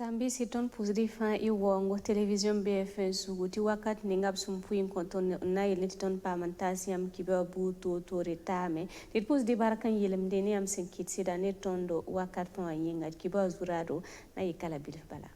Sambi siton pusdi fan I wongo television BFN suguti wakat ningab sumpuin konton na yelititon pamantasiam kiba buto to retame dit pusdi barakan yelem deni am senkit sidane tondo wakat fan yinga kiba zurado na yikala bilfala.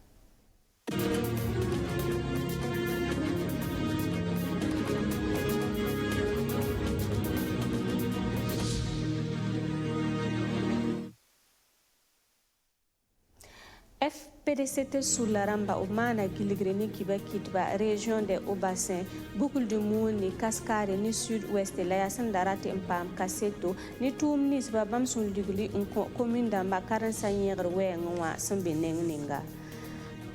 FPDCT sous la ramba umana giligreni kiba kitba région de Haut-Bassin boucle du monde ni cascade ni sud-ouest la yasan darate impam kaseto ni tum ni babam sun ligli commune d'amba 45 yegre wenga sambe nenga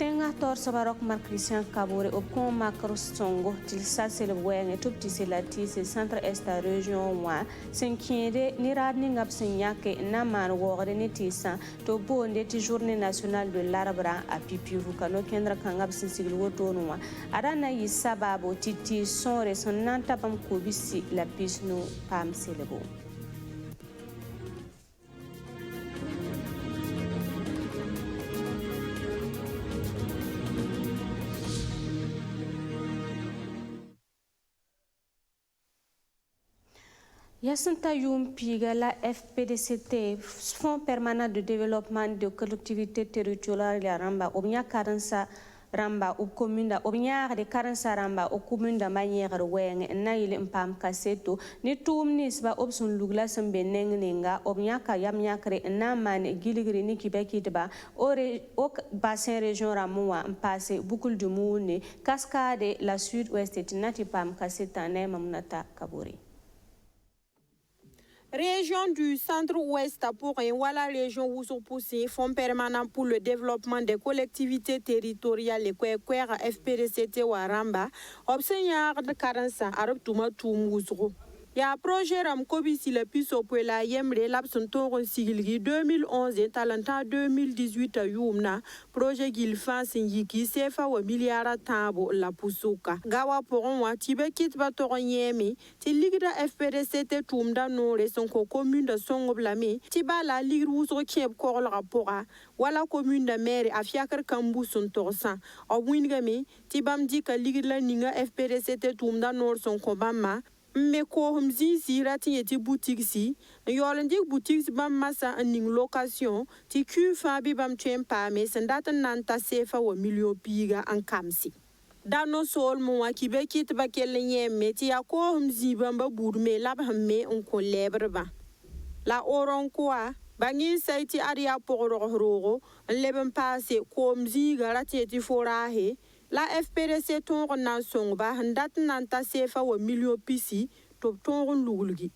tenga tor sabarok mar Christian Kabore au pont macro songo til sasel wenge tup tiselati se centre est région wa senkiende ni rad ni ngap senyake na man wogre ni tisa to bonde ti journée nationale de l'arbre a pipiru kano kendra kangap sensigil wotonwa adana yi sababo titi son resonanta pam kobisi la pisno pam selebo. Yasanta Youm Piga, la FPDCT, Fonds permanent de développement de collectivités territoriales de Ramba, Obnia Karansa Ramba, ou commune Obnia de Karansa Ramba, ou commune de manière Weng, Nail Mpam Kaseto, ni Toum Nisba, Obson Lugla Sembeneng Nenga, Obnia Kayamyakre, Naman, Giligrini, Kibekitba, au bassin région Ramoua, Mpasse, Boucle du Moune, Cascade, la sud-ouest, Natipam Kaseta, Nemamnata Kaburi. Région du centre-ouest pour la région Oussoupoussi, Fonds permanent pour le développement des collectivités territoriales, les Kwekwer FPDCT Waramba, obseigneur de Karansa, Arab Touma Toumouzro. Il y a un projet Ramkobi si le piso pour la Yemre, l'absenton Sigilgi 2011 et Talenta 2018 à Youmna, projet Gilfan Singiki, Sefa ou Miliara Tabo, la Poussouka. Gawa pour un Tibekit Batoronyemi, Tiligra FPDCT Toumda Nore, son commune de Songoblami, Tibala Ligrous Kieb Korol Rapora, Wala commune de Mère, Afiakar Kambou son torsan, au Wingami, Tibam Dika Ligra Ninga FPDCT Toumda Nor son Kobama. Mais comme si ratin était boutique si, yolandi boutique bam massa en location, ti ku fabi bam tuen pa mais sendata nanta sefa wa million piga en kamsi. Dano sol mo wa kibekit ba kellenye meti ya ko mzi bamba bourme labhamme on ko lebre ba. La oron quoi bangi saiti aria poro leben passe ko mzi garati ti forahe. La FPDC ton nan songba ndat nanta sefa wa million pisi top ton lugulgi.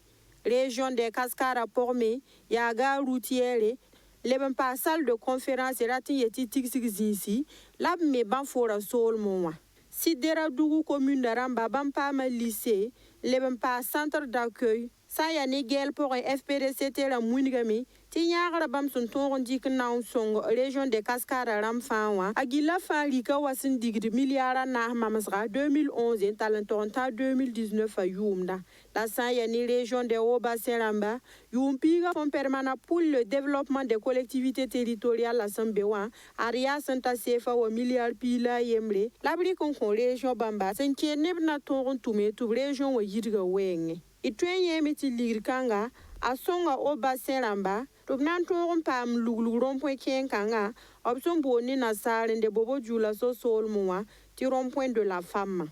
Région des Cascades pormé yaga routière leben pa salle de conférence ratin yeti tixi lab me ban fora sol monwa. Sidera dugu commune de Ramba ban pa ma lycée leben pa centre d'accueil sa ya ne gel pour FPDC la munigami Tinyara bam son ton dik na song région des Cascades Ramfanwa agila fa lika wasin digri milliara na mamasra 2011 talentonta 2019 a Youmda la Sayani région de Haut-Bassin Ramba Youmpiga Fonds permanent pour le développement des collectivités territoriales la Sambewa Aria Santa Sefa wa milliard pila yemre labri kon région Bamba senke nebna ton tume tu région wa yirga wenge itwenye meti lirkanga asonga Haut-Bassin Ramba Tugnan toron pam lugluron point kien kanga, option boni na saren de bobo jula so sol moa, ti point de la femme.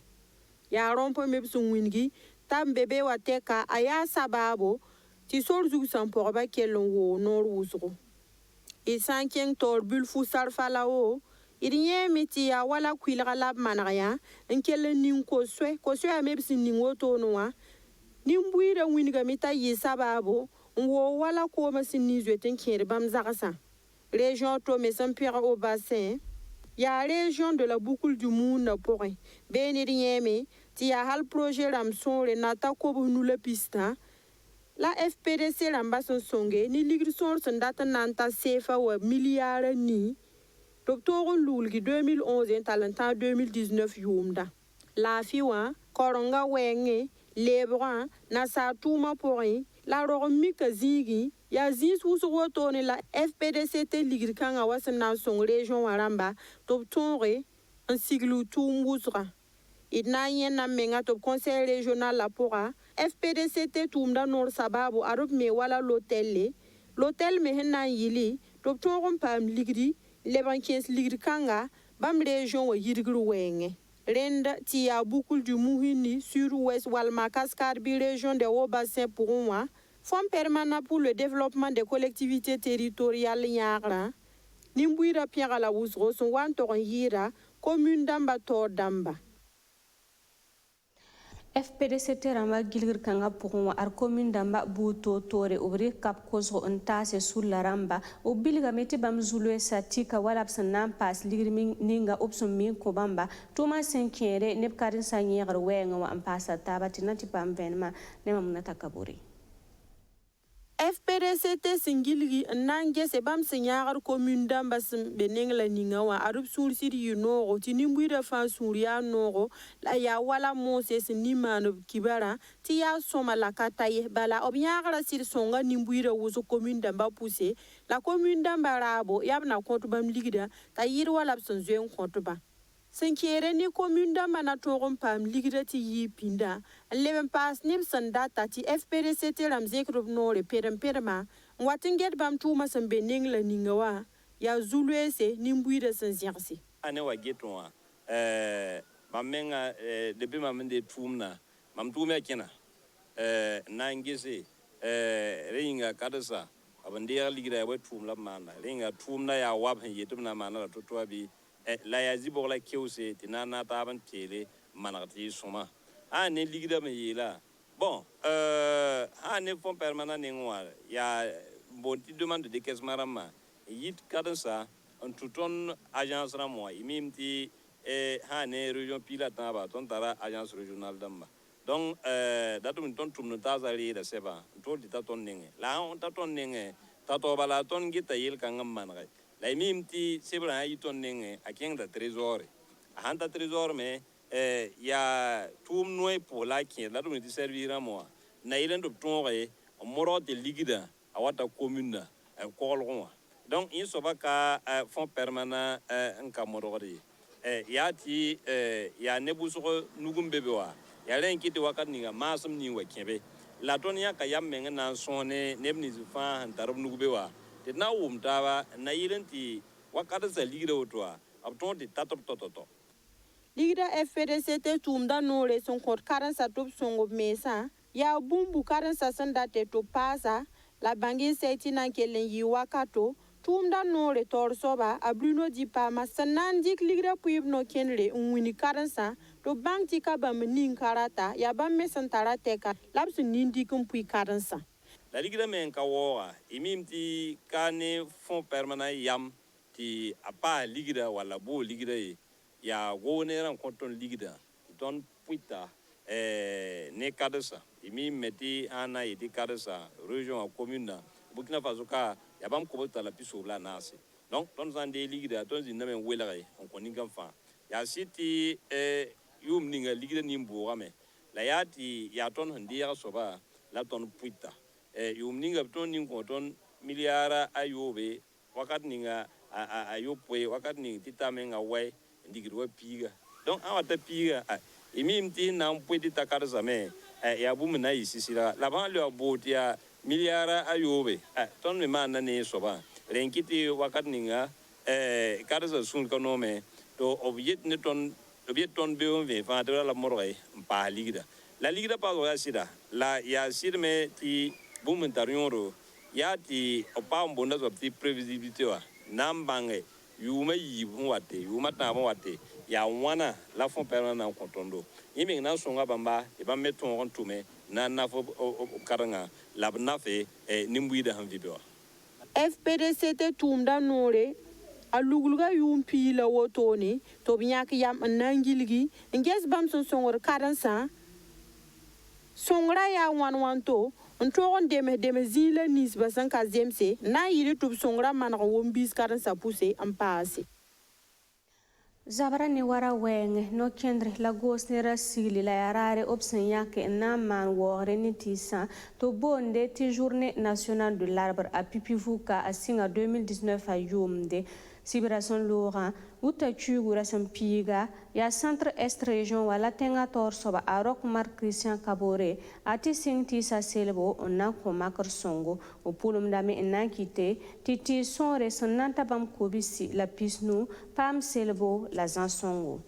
Ya point mebsun wingi, tam bebe wateka aya sababo, ti sol zug san porba kelon wo nor usro. I sankien tor bulfu sarfala o, irie meti ya wala kwilra lab manaya, nkele nin ko swe a mebsin ningoto noa, nimbuira winga mita yi sababo, Wo wala ko masini zueten kere bam zakasa. Région Tomé Saint-Pierre au bassin. Ya région de la boucle du monde pour Benirieme, ti ya hal projet ramson renata ko nous le pista. La FPDC l'ambassade songe ni ligrisor sandata nanta sefa wa milliard ni. Docteur Loulgi 2011 talenta 2019 yumda. La fiwa koronga wenge lebran na sa tuma pour la rormika zigi ya zins wusgo toni la FPDCT ligri kanga wasan na song region waramba top tonre en siglu tum wusra idna yen na menga top conseil régional la pora FPDCT tumda nor sababu arop me wala l'hôtel me henna yili top tongon pam ligri leban 15 ligri kanga bam région wa yirgru wenge renda ti ya bukul du Muhini sur-ouest walma cascade bi région de Haut-Bassin pour moi Fonds permanent pour le développement des collectivités territoriales Nyara Nimbuira Pierre la Wusro son wantoron yira commune d'Amba Tor d'Amba FPDCT rama gilgir kanga pour ar commune d'Amba Bouto Tore obri kap kozo ntase sur la ramba o bilga meti bam zulwe satika wala nan pas ligri ninga opson min ko bamba Thomas Senkere neb karin sanyer wenga wa ampasa tabati nati pam venma ne mamna takaburi FPDCT singilgi nange se bam senyagar commune d'Amba beneng la ningawa arup sul siri yunogo tinimbuira fa suria nogo la ya wala mose sinimano kibara ti ya soma la kataye bala obyagara sir songa nimbuira wuso commune d'Amba poussé la commune d'Amba rabo yabna kontu bam ligida ta yir wala sonzuen kontu ba Senkere ni commune d'Amba na togon pam ligida ti yi pinda leben pas nim sandata ti FPDCT ramzek no le perma watinget bam tuma sambe ning la ningawa ya zulwese nimbuida sanzersi ane wa getwa mamenga depuis mamende tumna mam tumya kena nangese ringa kadasa abandia ligida wa tumla mana ringa tumna ya wab yetumna mana la totwa bi la ya zibo la kiose tinana taban tele manati soma ane ligida me yela bon ane fond permanent ningwa ya bonti demande de caisse marama yit kadasa en touton agence ramoi imimti ane région pilata ba ton tara agence régionale d'Amba donc datum ton tumno tazali da seba to di taton ninge la on taton ninge tato bala ton gita yel kangam manga la imimti sebra yiton ninge akeng da trésor hanta trésor me ya tum noy pour la qui la dum di servir moi na ilen do tonre moro de ligida awata commune kolron donc il soba ka fond permanent en kamorori ya ti ya nebuso nugum bebewa ya len kiti wakat ninga masum ni wa kebe la tonia ka yam menga na sone nebni zufa darub nugubewa te na umtawa na ilen ti wakata za ligida otwa abton de tatop tototo Ligida FPDCT tumda nore son kort karan sa top songo mesa ya bumbu karan sa sanda te to pasa la bangi seti nan kelen yi wakato tumda nore tor soba a Bruno di Pama sanan dik ligida puib no kenre unwini karan sa to bank tika bam nin karata ya bam mesan tarateka labsu nindi kum pui karan sa la ligida men ka wora imimti kane fond permanent yam ti apa ligida wala bo ligida ya gone ran konton ligida don puita ne kadasa imi meti ana iti kadasa région a commune Burkina Faso ka ya bam ko bota la piso la nasi donc ton zande ligida ton zinna men welare on koni gam fa ya siti yum ninga ligida nimbo me la yati ya ton handi ya soba la ton puita yum ninga ton nin ko ton miliara ayobe wakat ninga ayopwe wakat ning titamenga wai ndigirwa piga donc awata piga imimti na mpwedi takarza me ya bumu na isisira la ban le botia miliara ayobe ton me man ne soba renkiti wakat ninga karza sun kanome to objet ne ton objet ton be on ve fa de la morgue pa ligida la ligida pa go sida la ya sirme ti bumu tarioro ya ti opa mbonda zo ti prévisibilité wa nambange yuma yibu wate yuma tama wate ya wana la fond permanent kontondo yimi na songa bamba e ba meton on tume na fo karanga la nafe nimbuida han vibewa FPDCT tumda nore alugulga yumpi la wotoni to byak yam nangilgi nges bam son songor karansa songra ya wanwanto ntogon deme zila nis basan ka zemse na yiri tub songra manga wombis karansa pousse en passe Zabara ni wara wenge no kendre la gos ne rasili la yarare obsen yake na man wore ni tisa to bonde ti journée nationale de l'arbre à Pipivuka a singa 2019 a yomde Sibirason Laurent uta chugura sampiga ya centre est région wala tenga tor soba arok mar Christian Kabore ati sing tisa selbo na ko makar songo o pulum dame na kite titi sonre sonanta bam kobisi la pisnu pam selbo la zansongo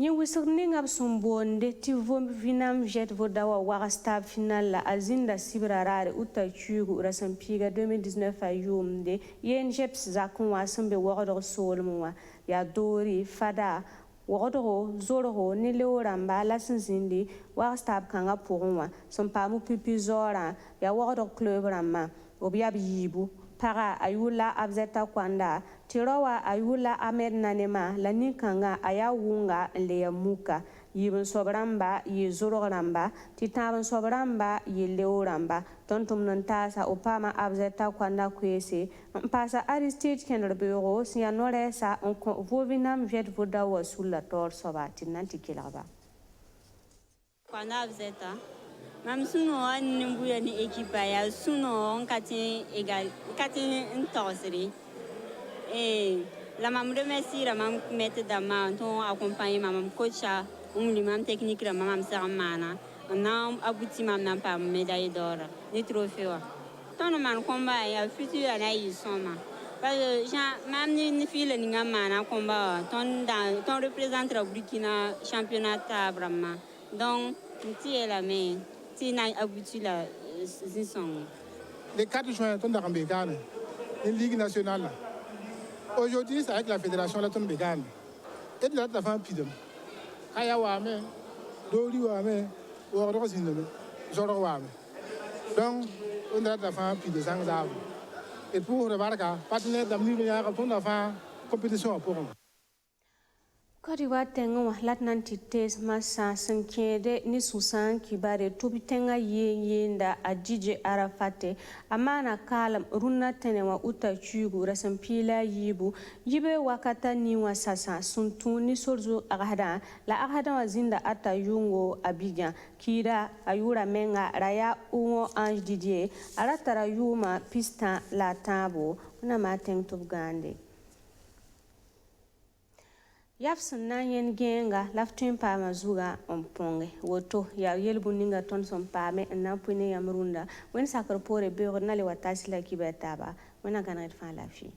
ni wisirning ab sumbonde ti vom vinam jet vodawa waga stab final la azinda sibrarare uta chugu rasampiga 2019 ayumde yen jeps zakun wasambe wagdo solmwa ya dori fada wagdo zoro ni leoramba la sinzindi waga stab kanga pourwa sampamu pipizora ya wagdo club rama obiab yibu para ayula abzeta kwanda tirawa ayula amed nanema la ninkanga aya wunga le ya muka yibin sobramba yi zororamba titabin sobramba yi leoramba tontum nantasa opama abzeta kwanda kwese mpasa Aristide Kenderbego siya noresa on vovinam vet voda wasula tor soba tinanti kilaba kwanda abzeta mam suno an nimbuya ni ekipa ya suno on kati egal kati ntosri la mam remercie la mam mettre da ma ton accompagner mam coach mam technique la mam sermana on abouti mam nan pas médaille d'or ni trophée wa ton man combat ya futur ana yi soma parce que mam ni file ni ngamana combat ton représente le Burkina championnat tabrama donc tu es la main. Les 4 juin, on a une ligue nationale. Aujourd'hui, c'est avec la fédération la Tonne Bécane. Et de là, la fin pidum. Ayawame, Doliwame, Wardozine, Zorowame. Donc, on a la fin pidum Zangzav. Et pour le Barca, partenaire d'Amni, on a fait compétition pour nous. Kodiwa tenga latnan tites masa sankede ni susan kibare tubi tenga yenda ajije arafate amana kalam runna tenewa uta chugu rasampila yibu yibe wakata ni wasasa suntu ni sorzo agada la agada wazinda ata yungo abiga kira ayura menga raya uwo ange didier aratara yuma pista la tabo na mateng tubgande Yafsun na yen genga laftin pa mazuga omponge woto ya yelbu ninga ton son pame na pune yamrunda wen sakar pore be na le watasi la kibetaba wena kana fa lafi